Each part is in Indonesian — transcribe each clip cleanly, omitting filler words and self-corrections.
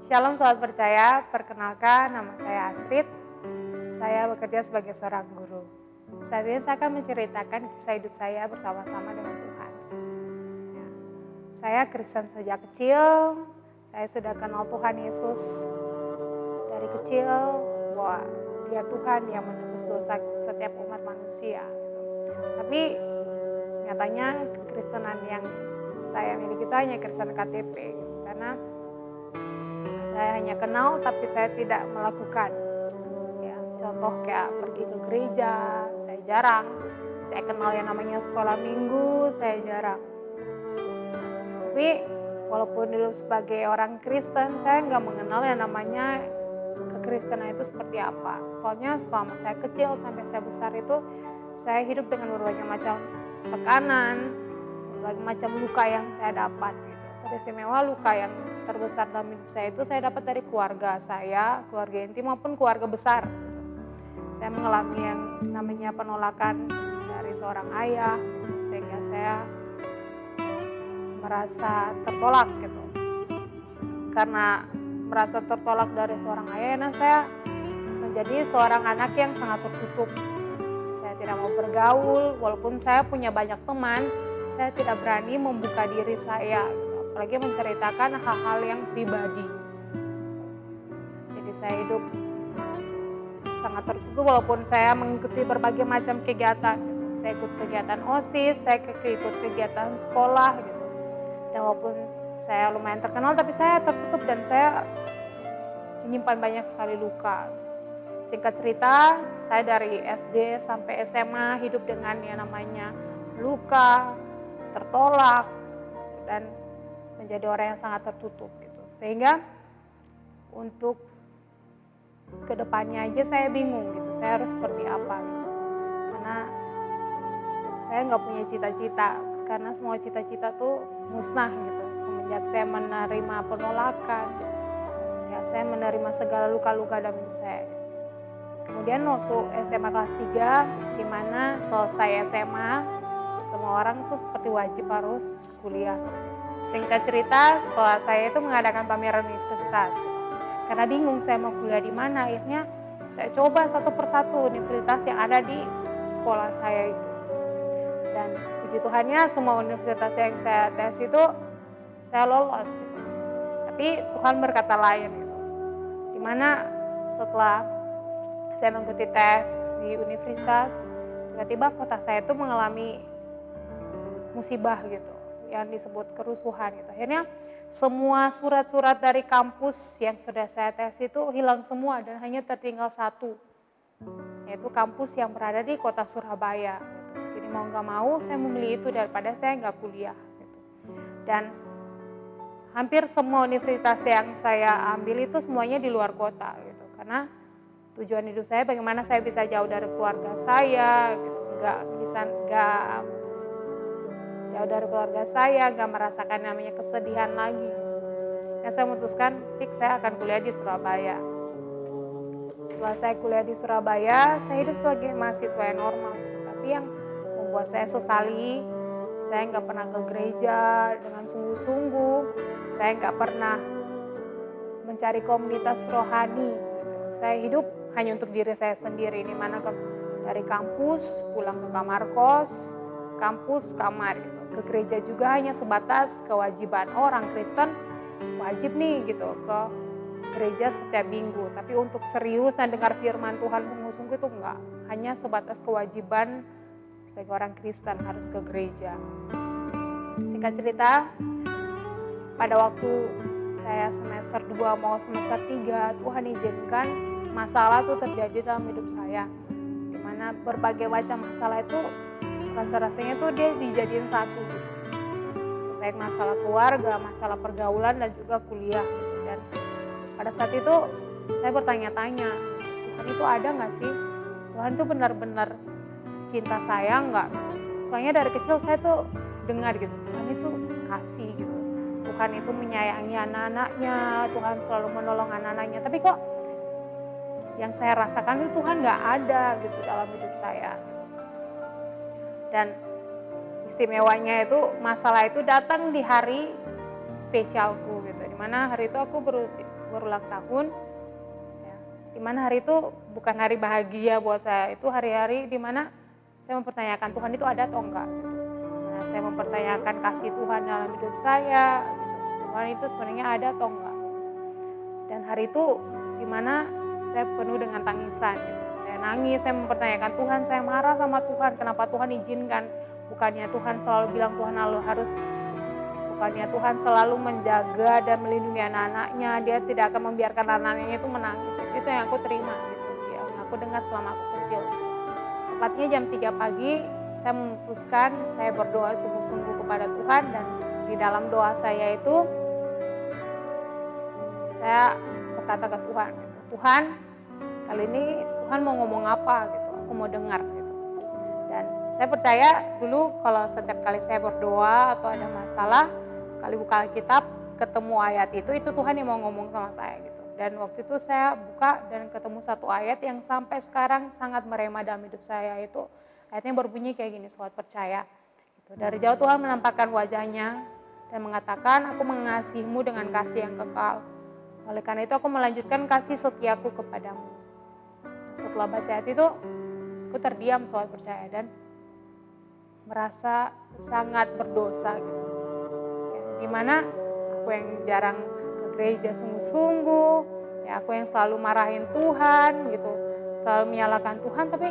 Shalom Sobat Percaya, perkenalkan nama saya Astrid. Saya bekerja sebagai seorang guru. Saat ini saya akan menceritakan kisah hidup saya bersama-sama dengan Tuhan. Ya, saya Kristen sejak kecil, saya sudah kenal Tuhan Yesus dari kecil, bahwa Dia Tuhan yang menebus dosa setiap umat manusia. Tapi nyatanya kekristenan yang saya miliki itu hanya Kristen KTP, karena saya hanya kenal tapi saya tidak melakukan. Ya, contoh kayak pergi ke gereja, saya jarang. Saya kenal yang namanya sekolah minggu, saya jarang. Tapi walaupun dulu sebagai orang Kristen, saya nggak mengenal yang namanya kekristenan itu seperti apa. Soalnya selama saya kecil sampai saya besar itu, saya hidup dengan berbagai macam tekanan, berbagai macam luka yang saya dapat. Teristimewa luka yang terbesar dalam hidup saya itu saya dapat dari keluarga saya, keluarga inti maupun keluarga besar. Saya mengalami yang namanya penolakan dari seorang ayah, sehingga saya merasa tertolak gitu. Karena merasa tertolak dari seorang ayah, saya menjadi seorang anak yang sangat tertutup. Saya tidak mau bergaul, walaupun saya punya banyak teman, saya tidak berani membuka diri saya. Apalagi menceritakan hal-hal yang pribadi. Jadi saya hidup sangat tertutup walaupun saya mengikuti berbagai macam kegiatan. Saya ikut kegiatan OSIS, saya ikut kegiatan sekolah gitu. Dan walaupun saya lumayan terkenal, tapi saya tertutup dan saya menyimpan banyak sekali luka. Singkat cerita, saya dari SD sampai SMA hidup dengan yang namanya luka, tertolak, dan menjadi orang yang sangat tertutup gitu. Sehingga untuk kedepannya aja saya bingung gitu, saya harus seperti apa gitu. Karena saya nggak punya cita-cita, karena semua cita-cita tuh musnah gitu. Semenjak saya menerima penolakan, ya saya menerima segala luka-luka dalam hidup saya. Kemudian waktu SMA kelas 3, di mana selesai SMA, semua orang tuh seperti wajib harus kuliah. Singkat cerita, sekolah saya itu mengadakan pameran universitas. Karena bingung saya mau kuliah di mana, akhirnya saya coba satu persatu universitas yang ada di sekolah saya itu. Dan puji Tuhannya semua universitas yang saya tes itu saya lolos gitu. Tapi Tuhan berkata lain gitu. Dimana setelah saya mengikuti tes di universitas, tiba-tiba kota saya itu mengalami musibah gitu, yang disebut kerusuhan gitu. Akhirnya semua surat-surat dari kampus yang sudah saya tes itu hilang semua dan hanya tertinggal satu, yaitu kampus yang berada di kota Surabaya. Jadi mau nggak mau saya memilih itu daripada saya nggak kuliah. Gitu. Dan hampir semua universitas yang saya ambil itu semuanya di luar kota gitu. Karena tujuan hidup saya bagaimana saya bisa jauh dari keluarga saya, gitu. Nggak jauh dari keluarga saya, gak merasakan namanya kesedihan lagi. Yang saya memutuskan, fix saya akan kuliah di Surabaya. Setelah saya kuliah di Surabaya, saya hidup sebagai mahasiswa yang normal. Tapi yang membuat saya sesali, saya gak pernah ke gereja dengan sungguh-sungguh. Saya gak pernah mencari komunitas rohani. Saya hidup hanya untuk diri saya sendiri. Di mana dari kampus, pulang ke kamar kos, kampus, kamar gitu. Ke gereja juga hanya sebatas kewajiban orang Kristen, wajib nih gitu ke gereja setiap minggu. Tapi untuk serius dan dengar firman Tuhan sungguh-sungguh itu enggak. Hanya sebatas kewajiban sebagai orang Kristen harus ke gereja. Singkat cerita, pada waktu saya semester 2 mau semester 3, Tuhan izinkan masalah itu terjadi dalam hidup saya. Dimana berbagai macam masalah itu rasa-rasanya tuh dia dijadiin satu gitu. Baik masalah keluarga, masalah pergaulan dan juga kuliah gitu. Dan pada saat itu saya bertanya-tanya, Tuhan itu ada gak sih? Tuhan itu benar-benar cinta saya gak? Soalnya dari kecil saya tuh dengar gitu, Tuhan itu kasih gitu. Tuhan itu menyayangi anak-anaknya, Tuhan selalu menolong anak-anaknya. Tapi kok yang saya rasakan itu Tuhan gak ada gitu dalam hidup saya. Dan istimewanya itu masalah itu datang di hari spesialku gitu. Dimana hari itu aku berulang tahun. Ya, dimana hari itu bukan hari bahagia buat saya, itu hari-hari dimana saya mempertanyakan Tuhan itu ada atau enggak. Gitu. Dimana saya mempertanyakan kasih Tuhan dalam hidup saya. Gitu. Tuhan itu sebenarnya ada atau enggak. Dan hari itu dimana saya penuh dengan tangisan. Gitu. Saya nangis, saya mempertanyakan Tuhan, saya marah sama Tuhan, kenapa Tuhan izinkan. Bukannya Tuhan selalu bilang Tuhan harus bukannya Tuhan selalu menjaga dan melindungi anak-anaknya, dia tidak akan membiarkan anak-anaknya itu menangis. Itu yang aku terima gitu, yang aku dengar selama aku kecil. Tepatnya jam 3 pagi, saya memutuskan, saya berdoa sungguh-sungguh kepada Tuhan, dan di dalam doa saya itu, saya berkata ke Tuhan, gitu, Tuhan, kali ini Tuhan mau ngomong apa gitu, aku mau dengar gitu. Dan saya percaya dulu kalau setiap kali saya berdoa atau ada masalah, sekali buka Alkitab, ketemu ayat itu Tuhan yang mau ngomong sama saya gitu. Dan waktu itu saya buka dan ketemu satu ayat yang sampai sekarang sangat merema dalam hidup saya, itu ayatnya berbunyi kayak gini, sobat percaya. Gitu. Dari jauh Tuhan menampakkan wajahnya dan mengatakan, aku mengasihimu dengan kasih yang kekal. Oleh karena itu aku melanjutkan kasih setiaku kepadamu. Setelah baca ayat itu, aku terdiam sobat percaya dan merasa sangat berdosa gitu. Dimana aku yang jarang ke gereja sungguh-sungguh, ya aku yang selalu marahin Tuhan gitu, selalu menyalahkan Tuhan, tapi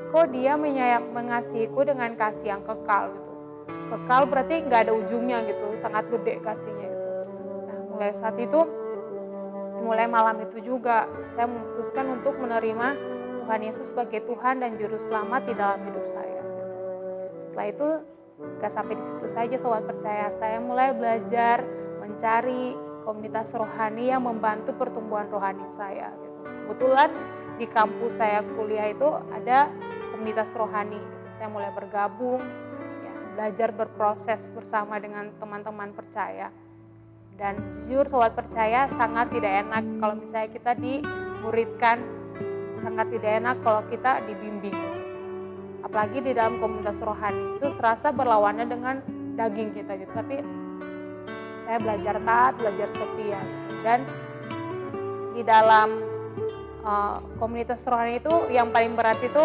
kok dia mengasihiku dengan kasih yang kekal gitu. Kekal berarti nggak ada ujungnya gitu, sangat gede kasihnya gitu. Nah mulai saat itu, mulai malam itu juga saya memutuskan untuk menerima Tuhan Yesus sebagai Tuhan dan Juru Selamat di dalam hidup saya. Gitu. Setelah itu gak sampai di situ saja sobat percaya, saya mulai belajar mencari komunitas rohani yang membantu pertumbuhan rohani saya. Gitu. Kebetulan di kampus saya kuliah itu ada komunitas rohani, gitu. Saya mulai bergabung, ya, belajar berproses bersama dengan teman-teman percaya. Dan jujur sobat percaya sangat tidak enak kalau misalnya kita dimuridkan, sangat tidak enak kalau kita dibimbing. Apalagi di dalam komunitas rohani itu serasa berlawanan dengan daging kita gitu. Tapi saya belajar taat, belajar setia gitu. Dan di dalam komunitas rohani itu yang paling berat itu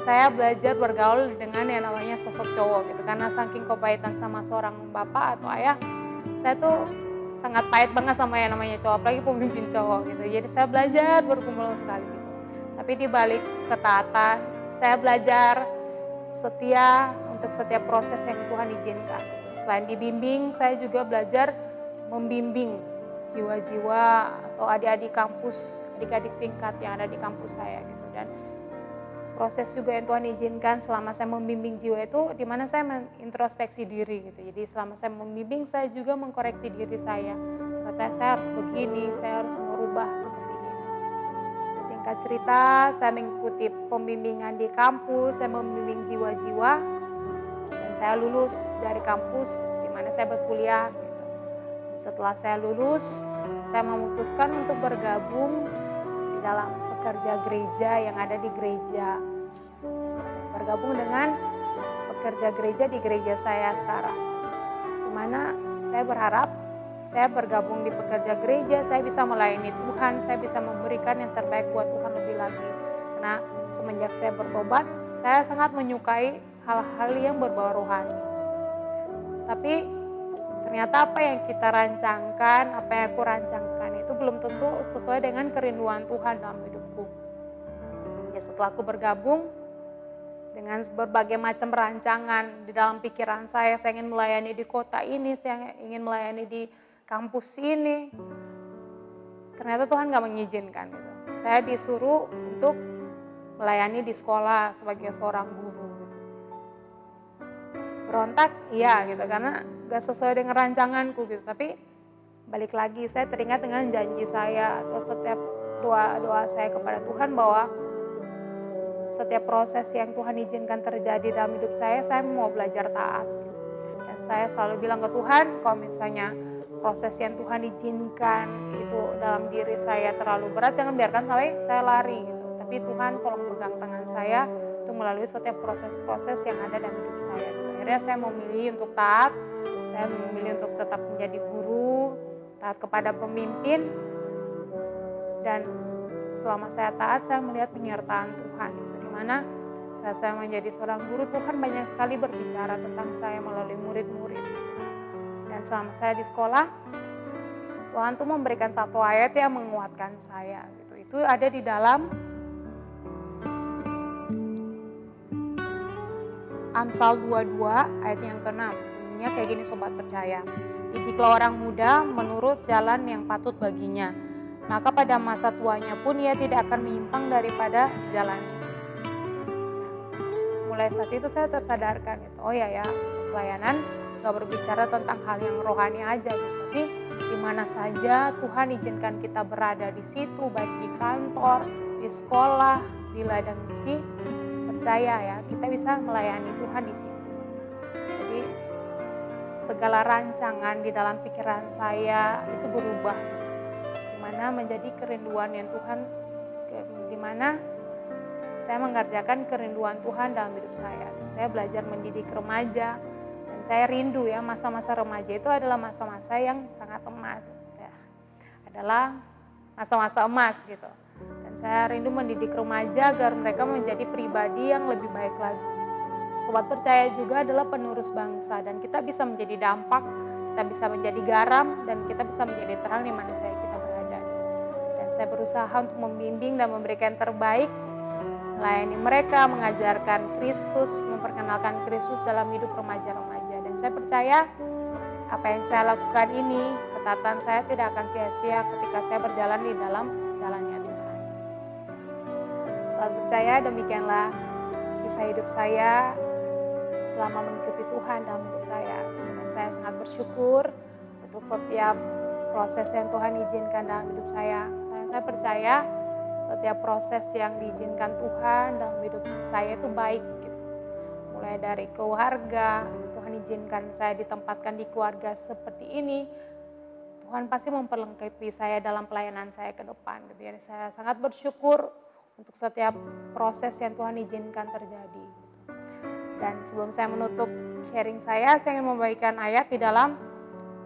saya belajar bergaul dengan yang namanya sosok cowok gitu. Karena saking kepahitan sama seorang bapak atau ayah, saya tuh sangat pahit banget sama yang namanya cowok, apalagi pemimpin cowok gitu. Jadi saya belajar bergumul sekali gitu. Tapi di balik ketaatan, saya belajar setia untuk setiap proses yang Tuhan izinkan. Selain dibimbing, saya juga belajar membimbing jiwa-jiwa atau adik-adik kampus, adik-adik tingkat yang ada di kampus saya gitu. Dan proses juga yang Tuhan izinkan selama saya membimbing jiwa itu, di mana saya mengintrospeksi diri gitu. Jadi selama saya membimbing, saya juga mengkoreksi diri saya. Ternyata saya harus begini, saya harus merubah seperti ini. Singkat cerita, saya mengikuti pembimbingan di kampus, saya membimbing jiwa-jiwa, dan saya lulus dari kampus di mana saya berkuliah. Gitu. Setelah saya lulus, saya memutuskan untuk bergabung di dalam pekerja gereja yang ada di gereja. Bergabung dengan pekerja gereja di gereja saya sekarang. Di mana saya berharap saya bergabung di pekerja gereja, saya bisa melayani Tuhan, saya bisa memberikan yang terbaik buat Tuhan lebih lagi. Karena semenjak saya bertobat, saya sangat menyukai hal-hal yang berbau rohani. Tapi ternyata apa yang kita rancangkan, apa yang aku rancangkan itu belum tentu sesuai dengan kerinduan Tuhan dalam hidupku. Ya setelah aku bergabung dengan berbagai macam rancangan di dalam pikiran saya ingin melayani di kota ini, saya ingin melayani di kampus ini. Ternyata Tuhan gak mengizinkan gitu. Saya disuruh untuk melayani di sekolah sebagai seorang guru gitu. Berontak, iya gitu, karena gak sesuai dengan rancanganku gitu. Tapi balik lagi saya teringat dengan janji saya atau setiap doa saya kepada Tuhan bahwa setiap proses yang Tuhan izinkan terjadi dalam hidup saya mau belajar taat gitu. Dan saya selalu bilang ke Tuhan, kalau misalnya proses yang Tuhan izinkan itu dalam diri saya terlalu berat, jangan biarkan sampai saya lari gitu. Tapi Tuhan tolong pegang tangan saya untuk melalui setiap proses-proses yang ada dalam hidup saya. Akhirnya saya memilih untuk taat, saya memilih untuk tetap menjadi guru, taat kepada pemimpin, Dan selama saya taat, saya melihat penyertaan Tuhan, gitu. Dimana saat saya menjadi seorang guru, Tuhan banyak sekali berbicara tentang saya melalui murid-murid. Dan selama saya di sekolah, Tuhan tuh memberikan satu ayat yang menguatkan saya, gitu. Itu ada di dalam Amsal 22 ayat yang ke-6. Bunyinya kayak gini sobat percaya. Didiklah orang muda menurut jalan yang patut baginya, maka pada masa tuanya pun ia tidak akan menyimpang daripada jalan itu. Mulai saat itu saya tersadarkan, gitu. Oh ya, pelayanan gak berbicara tentang hal yang rohani aja, gitu. Tapi di mana saja Tuhan izinkan kita berada di situ, baik di kantor, di sekolah, di ladang misi, percaya ya, kita bisa melayani Tuhan di situ. Jadi segala rancangan di dalam pikiran saya itu berubah, dimana menjadi kerinduan yang Tuhan, dimana saya mengerjakan kerinduan Tuhan dalam hidup saya. Saya belajar mendidik remaja, dan saya rindu ya, masa-masa remaja itu adalah masa-masa yang sangat emas, ya. Adalah masa-masa emas gitu. Dan saya rindu mendidik remaja agar mereka menjadi pribadi yang lebih baik lagi. Sobat percaya juga adalah penerus bangsa, dan kita bisa menjadi dampak, kita bisa menjadi garam, dan kita bisa menjadi terang di mana saja kita berada. Dan saya berusaha untuk membimbing dan memberikan terbaik, melayani mereka, mengajarkan Kristus, memperkenalkan Kristus dalam hidup remaja-remaja. Dan saya percaya apa yang saya lakukan ini, ketatan saya tidak akan sia-sia ketika saya berjalan di dalam jalannya Tuhan. Saat percaya, demikianlah kisah hidup saya selama mengikuti Tuhan dalam hidup saya. Dan saya sangat bersyukur untuk setiap proses yang Tuhan izinkan dalam hidup saya. Saya percaya setiap proses yang diizinkan Tuhan dalam hidup saya itu baik, gitu. Mulai dari keluarga, Tuhan izinkan saya ditempatkan di keluarga seperti ini, Tuhan pasti memperlengkapi saya dalam pelayanan saya ke depan, gitu ya. Saya sangat bersyukur untuk setiap proses yang Tuhan izinkan terjadi. Dan sebelum saya menutup sharing saya ingin membagikan ayat di dalam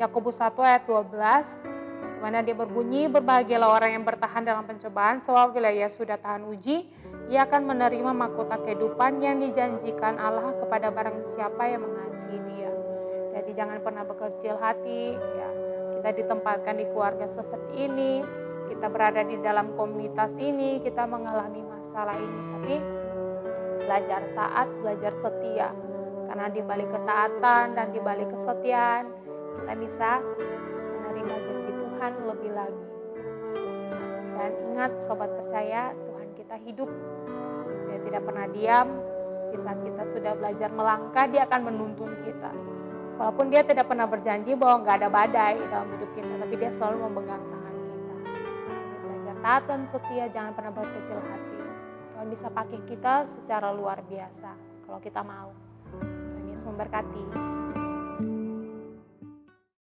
Yakobus 1 ayat 12, di mana dia berbunyi, berbahagialah orang yang bertahan dalam pencobaan, sebab bila ia sudah tahan uji, ia akan menerima mahkota kehidupan yang dijanjikan Allah kepada barang siapa yang mengasihi dia. Jadi jangan pernah berkecil hati, ya. Kita ditempatkan di keluarga seperti ini, kita berada di dalam komunitas ini, kita mengalami masalah ini, tapi belajar taat, belajar setia. Karena di balik ketaatan dan di balik kesetiaan, kita bisa menerima janji Tuhan lebih lagi. Dan ingat sobat percaya, Tuhan kita hidup. Dia tidak pernah diam. Di saat kita sudah belajar melangkah, dia akan menuntun kita. Walaupun dia tidak pernah berjanji bahwa gak ada badai dalam hidup kita, tapi dia selalu memegang tangan kita. Jadi belajar taat dan setia, jangan pernah berkecil hati. Tuhan bisa pakai kita secara luar biasa kalau kita mau. Tuhan Yesus memberkati.